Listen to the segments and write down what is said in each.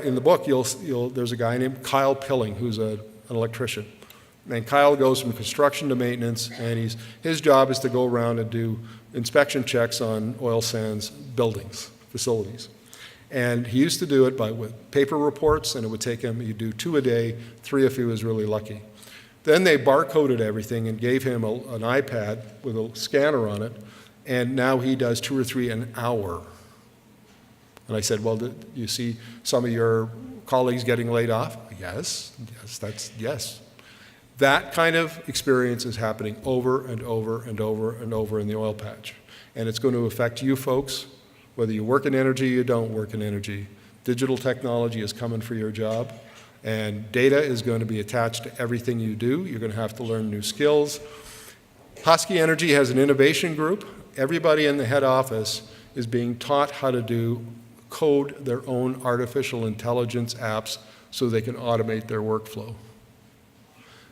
In the book, there's a guy named Kyle Pilling who's an electrician. And Kyle goes from construction to maintenance, and his job is to go around and do inspection checks on oil sands buildings, facilities. And he used to do it with paper reports, and it would take him, he'd do 2 a day, 3 if he was really lucky. Then they barcoded everything and gave him an iPad with a scanner on it, and now he does 2 or 3 an hour. And I said, well, do you see some of your colleagues getting laid off? Yes. That kind of experience is happening over and over and over and over in the oil patch. And it's going to affect you folks, whether you work in energy or you don't work in energy. Digital technology is coming for your job, and data is going to be attached to everything you do. You're going to have to learn new skills. Husky Energy has an innovation group. Everybody in the head office is being taught how to code their own artificial intelligence apps so they can automate their workflow.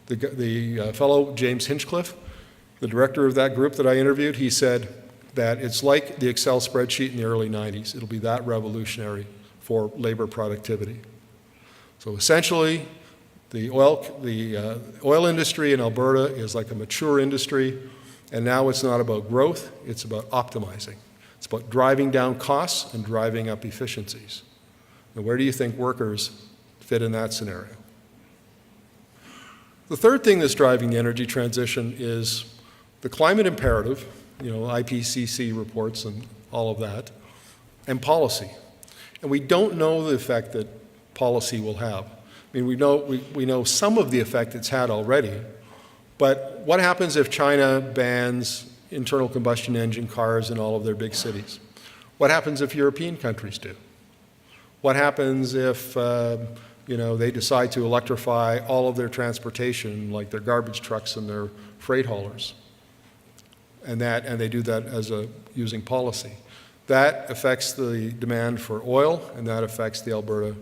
The fellow, James Hinchcliffe, the director of that group that I interviewed, he said that it's like the Excel spreadsheet in the early 90s. It'll be that revolutionary for labor productivity. So essentially, the oil industry in Alberta is like a mature industry, and now it's not about growth, it's about optimizing. It's about driving down costs and driving up efficiencies. Now, where do you think workers fit in that scenario? The third thing that's driving the energy transition is the climate imperative, IPCC reports and all of that, and policy. And we don't know the effect that policy will have. I mean, we know some of the effect it's had already, but what happens if China bans internal combustion engine cars in all of their big cities? What happens if European countries do? What happens if they decide to electrify all of their transportation, like their garbage trucks and their freight haulers? And they do that using policy. That affects the demand for oil, and that affects the Alberta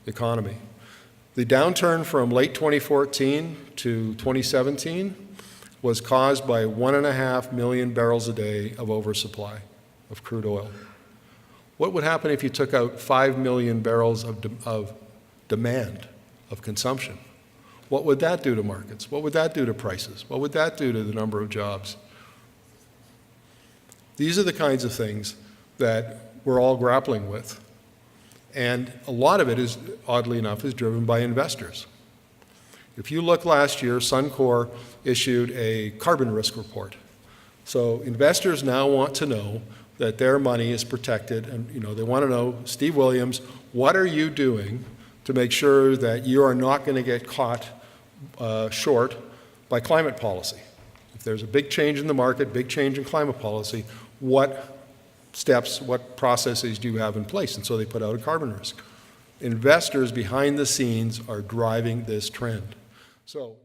economy. The downturn from late 2014 to 2017 was caused by 1.5 million barrels a day of oversupply of crude oil. What would happen if you took out 5 million barrels of demand, of consumption? What would that do to markets? What would that do to prices? What would that do to the number of jobs? These are the kinds of things that we're all grappling with. And a lot of it is, oddly enough, is driven by investors. If you look last year, Suncor issued a carbon risk report. So investors now want to know that their money is protected, and they want to know, Steve Williams, what are you doing to make sure that you are not going to get caught short by climate policy? If there's a big change in the market, big change in climate policy, what steps, what processes do you have in place? And so they put out a carbon risk. Investors behind the scenes are driving this trend. So